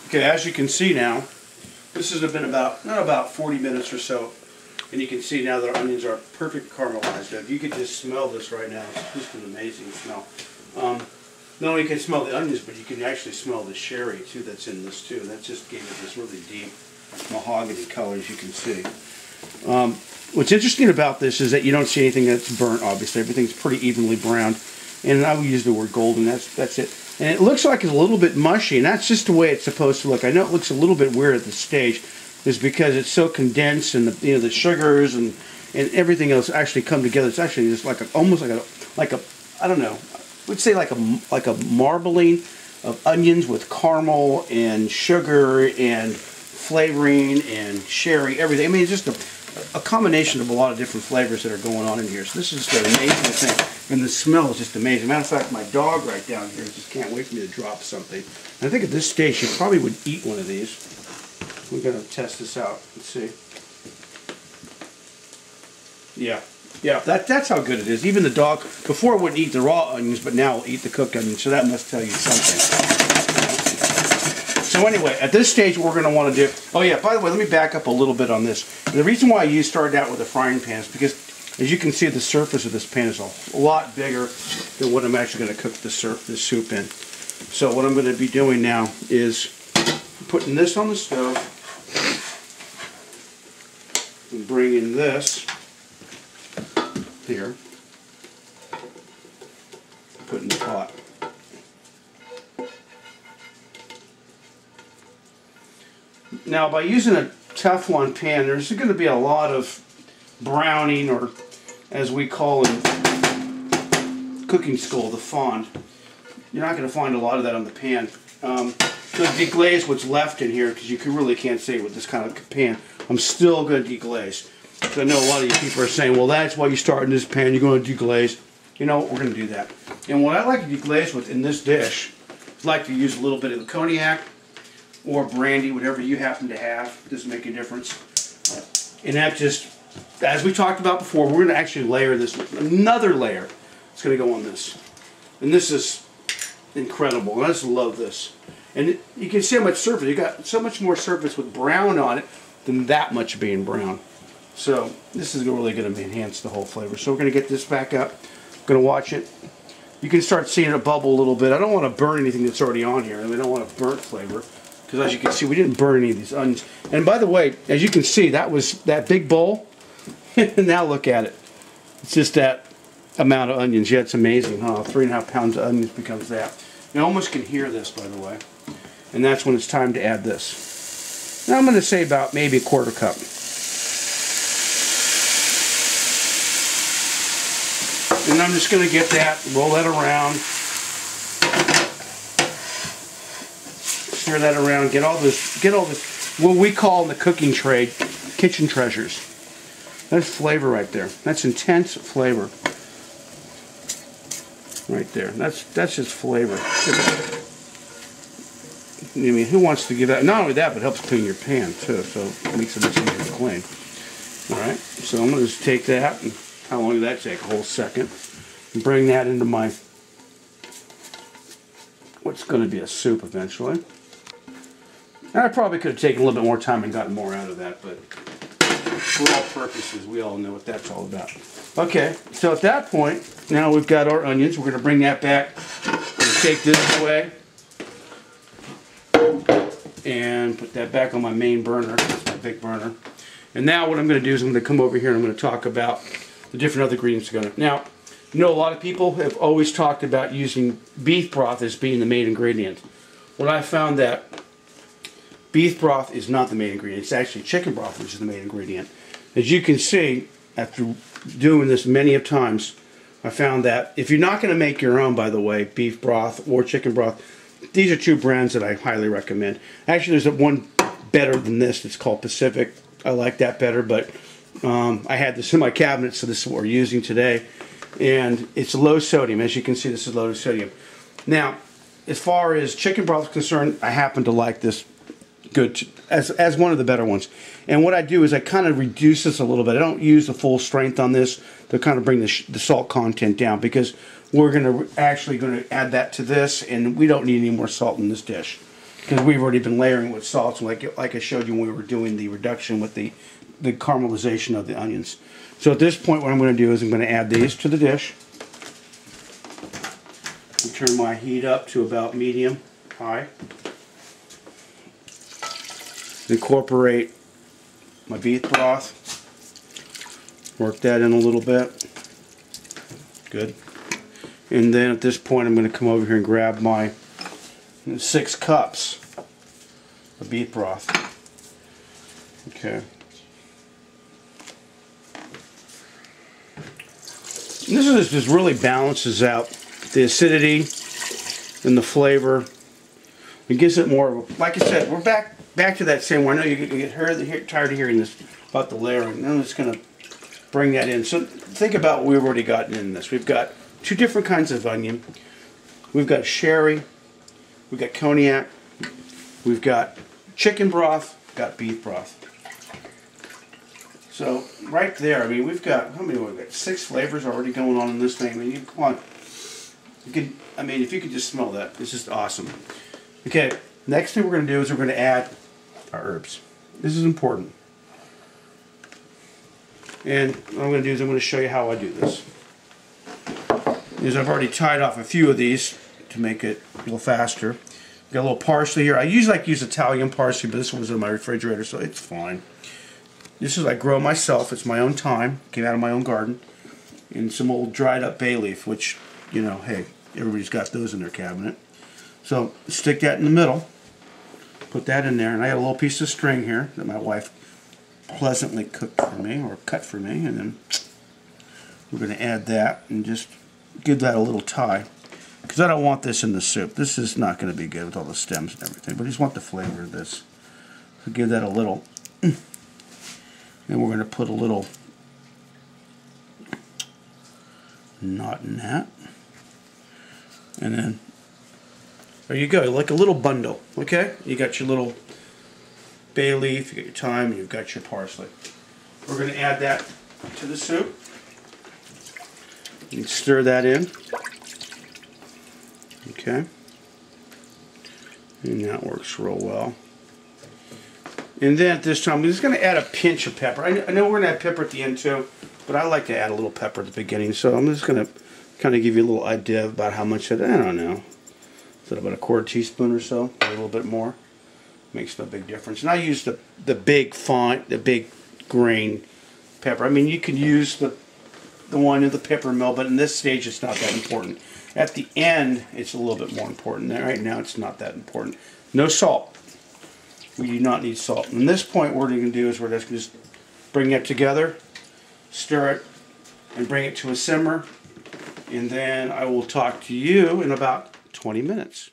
Okay, as you can see now, this has been not about 40 minutes or so, and you can see now that our onions are perfect caramelized. If you could just smell this right now, it's just an amazing smell. Not only can you smell the onions, but you can actually smell the sherry too that's in this too. That just gave it this really deep mahogany color, as you can see. What's interesting about this is that you don't see anything that's burnt, obviously. Everything's pretty evenly browned. And I will use the word golden, that's it. And it looks like it's a little bit mushy, and that's just the way it's supposed to look. I know it looks a little bit weird at this stage, is because it's so condensed, and the sugars and everything else actually come together. It's actually just almost like a I don't know, I would say like a marbling of onions with caramel and sugar and flavoring and sherry, everything. I mean, it's just a combination of a lot of different flavors that are going on in here. So this is just an amazing thing, and the smell is just amazing. Matter of fact, my dog right down here just can't wait for me to drop something. And I think at this stage she probably would eat one of these. We're going to test this out and see. Yeah, that's how good it is. Even the dog before wouldn't eat the raw onions, but now will eat the cooked onions. So that must tell you something. So anyway, at this stage, what we're going to want to do... Oh yeah, by the way, let me back up a little bit on this. And the reason why you started out with a frying pan is because, as you can see, the surface of this pan is a lot bigger than what I'm actually going to cook this soup in. So what I'm going to be doing now is putting this on the stove and bringing this here, put in the pot. Now, by using a Teflon pan, there's going to be a lot of browning, or as we call in cooking school, the fond. You're not going to find a lot of that on the pan. To deglaze what's left in here, because you really can't see with this kind of pan, I'm still going to deglaze. So I know a lot of you people are saying, well, that's why you start in this pan, you're going to deglaze. You know what, we're going to do that. And what I like to deglaze with in this dish, I like to use a little bit of the cognac or brandy, whatever you happen to have. It doesn't make a difference. And that just, as we talked about before, we're going to actually layer this with another layer. It's going to go on this. And this is incredible. I just love this. And you can see how much surface. You got so much more surface with brown on it than that much being brown. So this is really going to enhance the whole flavor. So we're going to get this back up. Going to watch it. You can start seeing it bubble a little bit. I don't want to burn anything that's already on here. I don't want a burnt flavor. Because as you can see, we didn't burn any of these onions. And by the way, as you can see, that was that big bowl. Now look at it. It's just that amount of onions. Yeah, it's amazing, huh? 3.5 pounds of onions becomes that. You almost can hear this, by the way. And that's when it's time to add this. Now I'm going to say about maybe a 1/4 cup. And I'm just going to get that, roll that around, stir that around, get all this, what we call in the cooking trade, kitchen treasures. That's flavor right there. That's intense flavor. Right there. That's just flavor. I mean, who wants to give that? Not only that, but it helps clean your pan too, so it makes it much easier to clean. Alright, so I'm going to just take that, and how long did that take? A whole second. And bring that into my, what's going to be a soup eventually. And I probably could have taken a little bit more time and gotten more out of that, but for all purposes, we all know what that's all about. Okay, so at that point, now we've got our onions. We're going to bring that back. We're going to take this away and put that back on my main burner. That's my big burner. And now what I'm going to do is I'm going to come over here and I'm going to talk about the different other ingredients going to. Now, you know, a lot of people have always talked about using beef broth as being the main ingredient. Well, I found that beef broth is not the main ingredient. It's actually chicken broth which is the main ingredient. As you can see, after doing this many of times, I found that if you're not going to make your own, by the way, beef broth or chicken broth, these are two brands that I highly recommend. Actually, there's one better than this. It's called Pacific. I like that better, but I had this in my cabinet, so this is what we're using today. And it's low sodium. As you can see, this is low sodium. Now, as far as chicken broth is concerned, I happen to like this good as one of the better ones. And what I do is I kind of reduce this a little bit. I don't use the full strength on this to kind of bring the salt content down, because we're actually going to add that to this, and we don't need any more salt in this dish. because we've already been layering with salt, like I showed you when we were doing the reduction with the caramelization of the onions. So at this point, what I'm going to do is I'm going to add these to the dish. And turn my heat up to about medium high. Incorporate my beef broth. Work that in a little bit. Good. And then at this point, I'm going to come over here and grab my 6 cups of beef broth. Okay. And this is just really balances out the acidity and the flavor. It gives it more of a, like I said, we're back to that same one. I know you get tired of hearing this about the layering. I'm just going to bring that in. So think about what we've already gotten in this. We've got 2 different kinds of onion. We've got sherry. We've got cognac. We've got chicken broth. We've got beef broth. So right there, I mean, we've got, how many? We've got 6 flavors already going on in this thing. I mean, if you could just smell that, it's just awesome. Okay, next thing we're going to do is we're going to add our herbs. This is important. And what I'm going to do is I'm going to show you how I do this. I've already tied off a few of these to make it a little faster. Got a little parsley here. I usually like to use Italian parsley, but this one's in my refrigerator, so it's fine. This is I grow myself. It's my own thyme. Came out of my own garden. And some old dried up bay leaf, which, you know, hey, everybody's got those in their cabinet. So stick that in the middle. Put that in there. And I got a little piece of string here that my wife pleasantly cooked for me, or cut for me. And then we're going to add that and just give that a little tie. Because I don't want this in the soup. This is not going to be good with all the stems and everything. But I just want the flavor of this. So give that a little. Then we're going to put a little knot in that. And then there you go, like a little bundle. Okay? You got your little bay leaf, you got your thyme, and you've got your parsley. We're going to add that to the soup. You can stir that in. Okay? And that works real well. And then at this time, I'm just going to add a pinch of pepper. I know we're going to add pepper at the end too, but I like to add a little pepper at the beginning. So I'm just going to kind of give you a little idea about how much I don't know. Is that about a 1/4 teaspoon or so? A little bit more. Makes no big difference. And I use the big font, the big grain pepper. I mean, you can use the one in the pepper mill, but in this stage, it's not that important. At the end, it's a little bit more important. Right now, it's not that important. No salt. We do not need salt. And at this point, what we're going to do is we're just going to bring it together, stir it, and bring it to a simmer. And then I will talk to you in about 20 minutes.